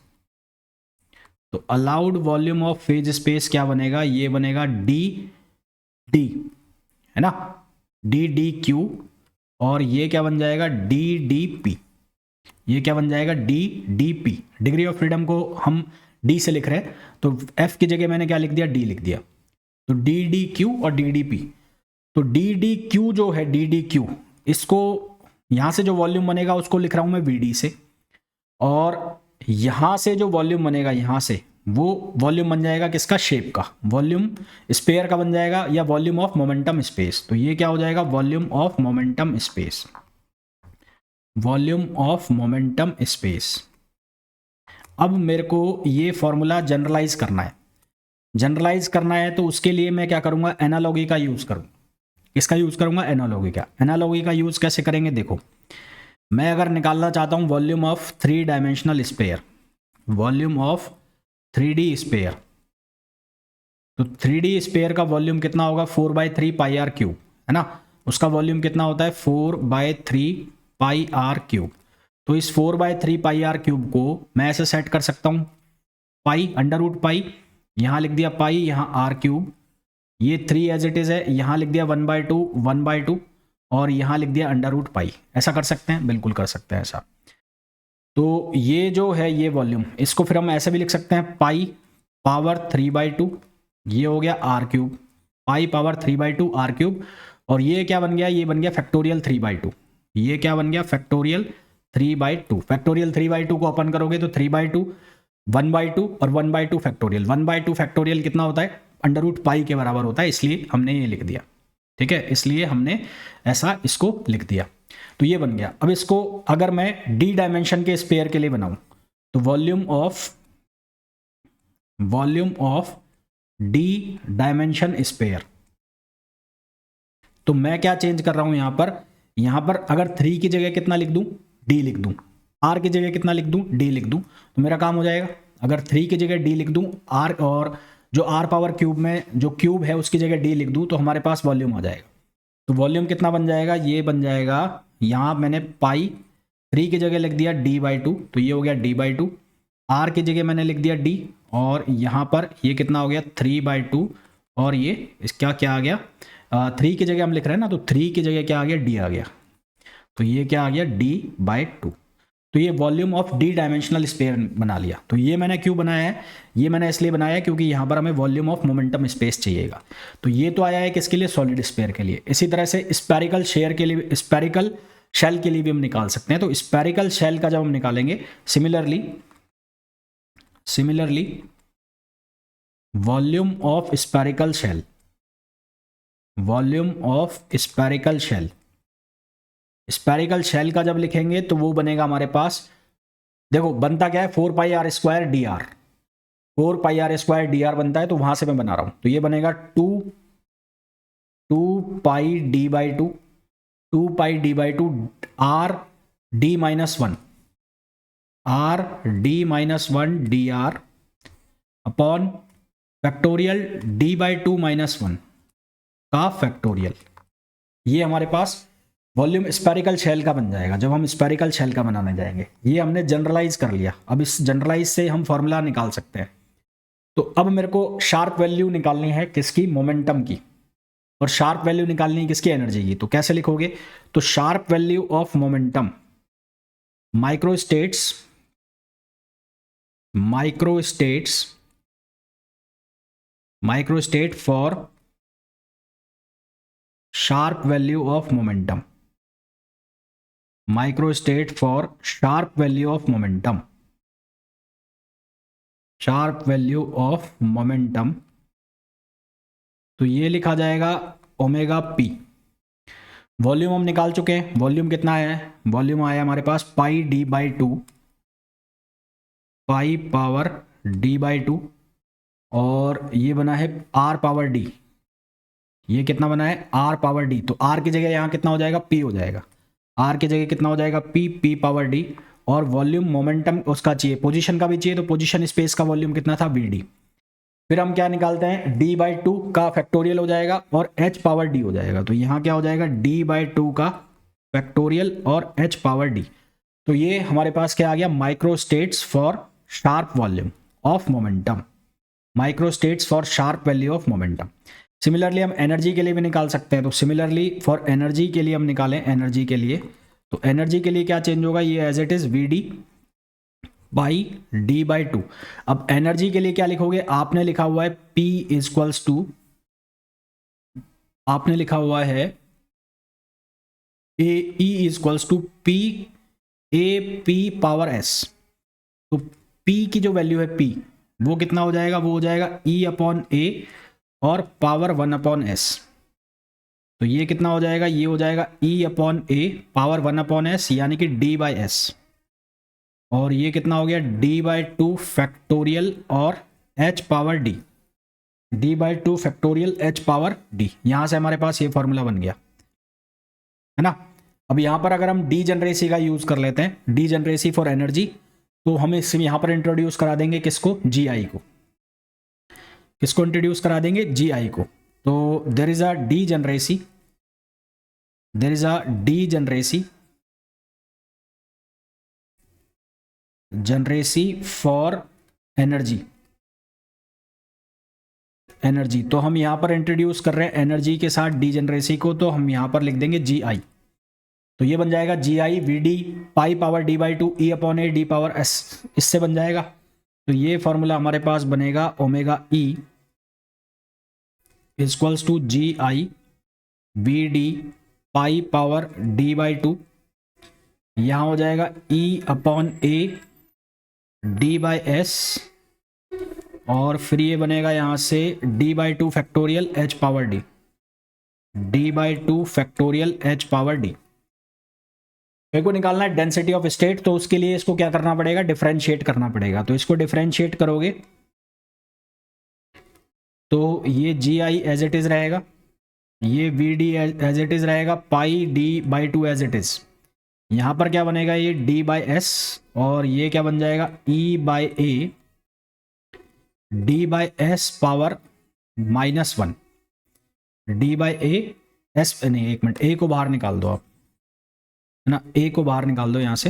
तो allowed volume of phase space क्या बनेगा? ये बनेगा डी डी, है ना, डी डी क्यू। और ये क्या बन जाएगा? D D P. ये क्या बन जाएगा? D D P. Degree of freedom को हम डी से लिख रहे हैं तो एफ की जगह मैंने क्या लिख दिया? डी लिख दिया। तो डी डी क्यू और डी डी पी। तो डी डी क्यू जो है, डी डी क्यू, इसको यहां से जो वॉल्यूम बनेगा उसको लिख रहा हूं मैं वी डी से। और यहां से जो वॉल्यूम बनेगा यहां से, वो वॉल्यूम बन जाएगा किसका? शेप का। वॉल्यूम स्पेयर का बन जाएगा, या वॉल्यूम ऑफ मोमेंटम स्पेस। तो ये क्या हो जाएगा? Volume of momentum space. Volume of momentum space. अब मेरे को ये फॉर्मूला जनरलाइज करना है। जनरलाइज करना है तो उसके लिए मैं क्या करूंगा? एनालॉगी का यूज करूंगा। किसका यूज करूंगा? एनालॉगी का। एनालॉगी का यूज कैसे करेंगे? देखो, मैं अगर निकालना चाहता हूं volume of 3 dimensional sphere, volume of 3D sphere, तो 3D स्पेयर का वॉल्यूम कितना होगा? 4/3 पाई आर क्यूब, है ना। उसका वॉल्यूम कितना होता है? 4/3 पाई आर क्यूब। तो इस 4/3 पाई आर क्यूब को मैं ऐसे सेट कर सकता हूं, पाई √ पाई, यहां लिख दिया पाई, यहां आर क्यूब, ये 3 एज इट इज है, यहां लिख दिया 1/2 और यहां लिख दिया √ पाई। ऐसा कर सकते हैं? बिल्कुल कर सकते हैं ऐसा। तो ये जो है ये वॉल्यूम, इसको फिर हम ऐसे भी लिख सकते हैं, पाई पावर 3/2, ये हो गया R cube, pi power 3/2 R cube. और ये क्या बन गया? ये बन गया फैक्टोरियल 3/2। ये क्या बन गया? फैक्टोरियल 3/2। फैक्टोरियल 3/2 को ओपन करोगे तो 3/2, 1/2 और 1/2 फैक्टोरियल। 1/2 फैक्टोरियल कितना होता है? √ पाई के बराबर होता है, इसलिए हमने ये लिख दिया। ठीक है, इसलिए हमने ऐसा इसको लिख दिया। तो ये बन गया। अब इसको अगर मैं डी डायमेंशन के स्पेयर के लिए बनाऊं तो volume of D dimension sphere, तो मैं क्या चेंज कर रहा हूं यहां पर अगर 3 की जगह कितना लिख दूं? डी लिख दूं। आर की जगह कितना लिख दूं? डी लिख दूं। तो मेरा काम हो जाएगा। अगर 3 की जगह डी लिख दूं, आर, और जो आर पावर क्यूब में जो क्यूब है उसकी जगह डी लिख दूं, तो हमारे पास वॉल्यूम आ जाएगा। तो वॉल्यूम कितना बन जाएगा? ये बन जाएगा, यहाँ मैंने पाई 3 की जगह लिख दिया d/2, तो ये हो गया d/2। आर की जगह मैंने लिख दिया d, और यहाँ पर ये कितना हो गया? 3/2। और ये इसका क्या आ गया? 3 की जगह हम लिख रहे हैं ना, तो 3 की जगह क्या आ गया? d आ गया। तो ये क्या आ गया? d/2। तो ये volume of D dimensional sphere बना लिया। तो ये मैंने क्यों बनाया है? ये मैंने इसलिए बनाया है क्योंकि यहाँ पर हमें वॉल्यूम ऑफ मोमेंटम स्पेस चाहिएगा। तो ये तो आया है किसके लिए? सॉलिड स्पेयर के लिए। इसी तरह से स्पेरिकल शेयर के लिए, स्पेरिकल शेल के लिए भी हम निकाल सकते हैं। तो स्पेरिकल शेल का जब हम निकालेंगे, similarly volume of spherical shell, volume of spherical shell, spherical shell का जब लिखेंगे तो वो बनेगा हमारे पास, देखो बनता क्या है? 4πr² dr, 4πr² dr बनता है। तो वहां से मैं बना रहा हूं, तो ये बनेगा 2πd/2 r d-1 dr upon factorial d/2 - 1 का फैक्टोरियल। ये हमारे पास वॉल्यूम स्फेरिकल शेल का बन जाएगा जब हम स्फेरिकल शेल का बनाने जाएंगे। ये हमने जनरलाइज कर लिया। अब इस जनरलाइज से हम फॉर्मूला निकाल सकते हैं। तो अब मेरे को शार्प वैल्यू निकालनी है किसकी, मोमेंटम की, और शार्प वैल्यू निकालनी है किसकी, एनर्जी की। तो कैसे लिखोगे, तो sharp value of momentum microstates for sharp value of momentum, microstate for sharp value of momentum, sharp value of momentum. तो ये लिखा जाएगा ओमेगा पी। वॉल्यूम हम निकाल चुके हैं। वॉल्यूम कितना है, वॉल्यूम आया हमारे पास pi D by two, pi power D by two, और ये बना है आर पावर डी। ये कितना बना है, आर पावर डी। तो आर की जगह यहाँ कितना हो जाएगा, पी हो जाएगा। आर की जगह कितना हो जाएगा, पी पावर डी। और वॉल्यूम मोमेंटम उसका चाहिए, पोजीशन का भी चाहिए, तो पोजीशन स्पेस का वॉल्यूम कितना था, वी डी। फिर हम क्या निकालते हैं, डी बाई टू का फैक्टोरियल हो जाएगा और एच पावर डी हो जाएगा। तो यहाँ क्या हो जाएगा, डी बाई टू का फैक्टोरियल और एच पावर डी। तो ये हमारे पास क्या आ गया, microstates for sharp volume of momentum, microstates for sharp value of momentum. Similarly हम एनर्जी के लिए भी निकाल सकते हैं। तो सिमिलरली फॉर एनर्जी के लिए हम निकालें, एनर्जी के लिए, तो एनर्जी के लिए क्या चेंज होगा, ये as it is V D by D by two. अब एनर्जी के लिए क्या लिखोगे, आपने लिखा हुआ है P इक्वल्स टू, आपने लिखा हुआ है A E equals to P A P power S. तो P की जो वैल्यू है P, वो कितना हो जाएगा, वो हो जाएगा E अपॉन ए और पावर 1 अपॉन एस। तो ये कितना हो जाएगा, ये हो जाएगा E अपॉन ए पावर 1 अपॉन एस, यानी कि D बाई एस। और ये कितना हो गया, D बाई टू फैक्टोरियल और H power D, D by two factorial H power D। यहाँ से हमारे पास ये फॉर्मूला बन गया है ना। अब यहाँ पर अगर हम डी जनरेसी का यूज़ कर लेते हैं, डी जनरेसी फॉर एनर्जी, तो हम इस यहाँ पर इंट्रोड्यूस करा देंगे किसको, GI को। किसको इंट्रोड्यूस करा देंगे, GI को। तो there is a degeneracy, there is a degeneracy for energy, energy. तो हम यहां पर इंट्रोड्यूस कर रहे हैं एनर्जी के साथ डी जनरेसी को, तो हम यहां पर लिख देंगे GI। तो ये बन जाएगा GI V D pi power D by two E upon A D power S, इससे बन जाएगा। तो ये फॉर्मूला हमारे पास बनेगा omega E equals to GI V D pi power D by two, यहाँ हो जाएगा E upon A D by S, और फिर ये बनेगा यहाँ से D by two factorial H power D, D by two factorial H power D। मेरे को निकालना है डेंसिटी ऑफ स्टेट, तो उसके लिए इसको क्या करना पड़ेगा, डिफरेंशिएट करना पड़ेगा। तो इसको डिफरेंशिएट करोगे तो ये GI एज इट इज रहेगा, ये VD एज इट इज रहेगा, pi D by two as it is. यहाँ पर क्या बनेगा, ये D बाई एस, और ये क्या बन जाएगा, E by A D by S power -1, D by A S, नहीं एक मिनट, ए को बाहर निकाल दो आप, है ना, ए को बाहर निकाल दो यहाँ से।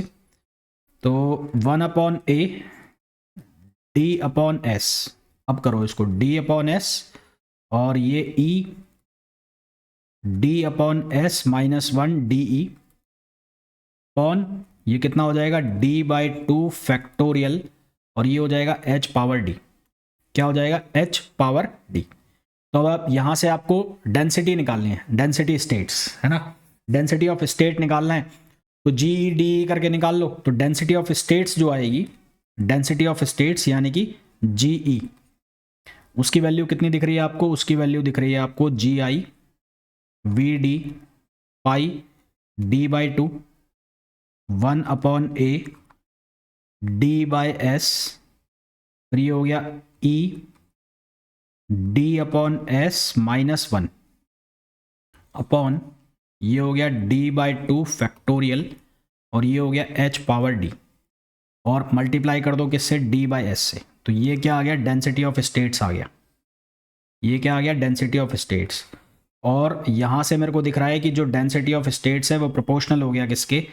तो 1 upon A D upon S, अब करो इसको D अपॉन एस, और ये E D upon S -1 DE upon, ये कितना हो जाएगा, D बाई टू फैक्टोरियल, और ये हो जाएगा H पावर D। क्या हो जाएगा, H पावर D। तो अब यहाँ से आपको डेंसिटी निकालनी है, डेंसिटी स्टेट्स, है ना, डेंसिटी ऑफ स्टेट निकालना है। तो GE करके निकाल लो। तो डेंसिटी ऑफ स्टेट्स जो आएगी, डेंसिटी ऑफ स्टेट्स यानी कि GE, उसकी वैल्यू कितनी दिख रही है आपको, उसकी वैल्यू दिख रही है आपको GI VD pi D by to 1 upon A D by S, फिर ये हो गया E D upon S -1 upon, ये हो गया D बाई टू फैक्टोरियल, और ये हो गया H पावर D, और मल्टीप्लाई कर दो किससे, D बाई एस से। तो ये क्या आ गया, डेंसिटी ऑफ स्टेट्स आ गया। ये क्या आ गया, डेंसिटी ऑफ स्टेट्स। और यहाँ से मेरे को दिख रहा है कि जो डेंसिटी ऑफ स्टेट्स है वो प्रोपोर्शनल हो गया किसके,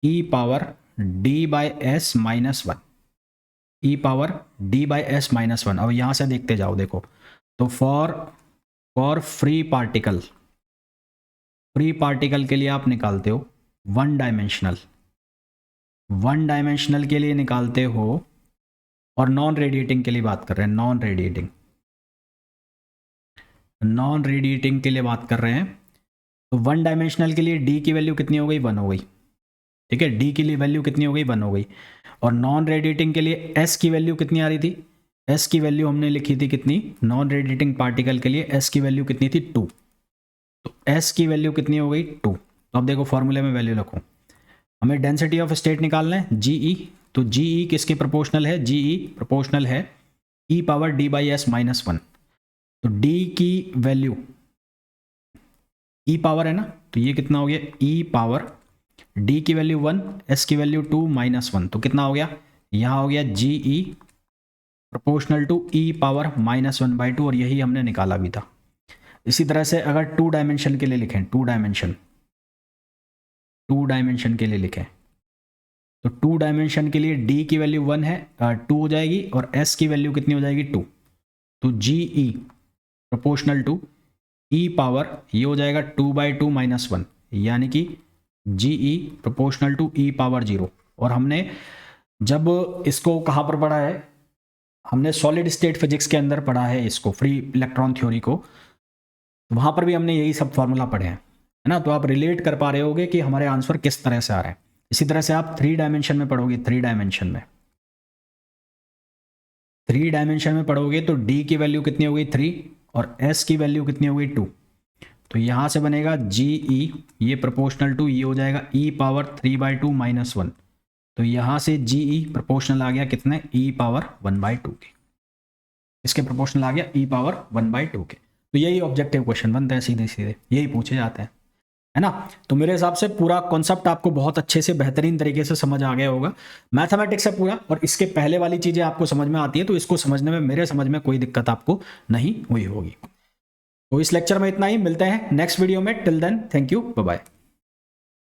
E power D by S minus one, E power D by S minus one. अब यहाँ से देखते जाओ, देखो तो फॉर फ्री पार्टिकल के लिए आप निकालते हो वन डायमेंशनल के लिए निकालते हो, और नॉन रेडिएटिंग के लिए बात कर रहे हैं, नॉन रेडिएटिंग के लिए बात कर रहे हैं। तो वन डायमेंशनल के लिए डी की वैल्यू कितनी हो गई, 1 हो गई, ठीक है, डी की लिए वैल्यू कितनी हो गई, 1 हो गई। और नॉन रेडिएटिंग के लिए एस की वैल्यू कितनी आ रही थी, एस की वैल्यू हमने लिखी थी कितनी, नॉन रेडिएटिंग पार्टिकल के लिए एस की वैल्यू कितनी थी, 2। तो एस की वैल्यू कितनी हो गई, 2। तो अब देखो फॉर्मूले में वैल्यू रखो, हमें डेंसिटी ऑफ स्टेट निकालना है जीई। तो जीई किसके प्रोपोर्शनल है, जीई प्रोपोर्शनल है E power D by S minus 1। तो डी की वैल्यू ई पावर है ना, तो ये कितना हो गया, ई पावर डी की वैल्यू 1, एस की वैल्यू 2 माइनस 1, तो कितना हो गया, यहाँ हो गया GE proportional to E power minus 1/2, और यही हमने निकाला भी था। इसी तरह से अगर 2 डायमेंशन के लिए लिखें, 2 डायमेंशन के लिए लिखें, तो 2 डायमेंशन के लिए डी की वैल्यू 1 है, 2 हो जाएगी, और एस की वैल्यू कितनी हो जाएगी, 2। तो जी ई प्रोपोर्शनल टू ई पावर ये हो जाएगा 2/2 माइनस 1, यानी कि जी ई प्रोपोर्शनल टू ई पावर 0। और हमने जब इसको कहाँ पर पढ़ा है, हमने सॉलिड स्टेट फिजिक्स के अंदर पढ़ा है इसको, फ्री इलेक्ट्रॉन थ्योरी को, वहाँ पर भी हमने यही सब फॉर्मूला पढ़े हैं, है ना। तो आप रिलेट कर पा रहे होगे कि हमारे आंसर किस तरह से आ रहे हैं। इसी तरह से आप 3 डायमेंशन में पढ़ोगे, 3 डायमेंशन में पढ़ोगे तो डी की वैल्यू कितनी हो गई, 3, और एस की वैल्यू कितनी हो गई, 2। तो यहाँ से बनेगा जी ई, ये प्रोपोर्शनल टू ये हो जाएगा ई पावर 3/2 माइनस 1। तो यहाँ से जी ई प्रोपोर्शनल आ गया कितने, ई पावर 1/2 के, इसके प्रोपोर्शनल आ गया ई पावर 1/2 के। तो यही ऑब्जेक्टिव क्वेश्चन बनते हैं, सीधे सीधे यही पूछे जाते हैं, है ना। तो मेरे हिसाब से पूरा कॉन्सेप्ट आपको बहुत अच्छे से बेहतरीन तरीके से समझ आ गया होगा, मैथमेटिक्स है पूरा, और इसके पहले वाली चीज़ें आपको समझ में आती है, तो इसको समझने में, मेरे समझ में कोई दिक्कत आपको नहीं हुई होगी। तो इस लेक्चर में इतना ही, मिलते हैं नेक्स्ट वीडियो में। Till then thank you, bye bye.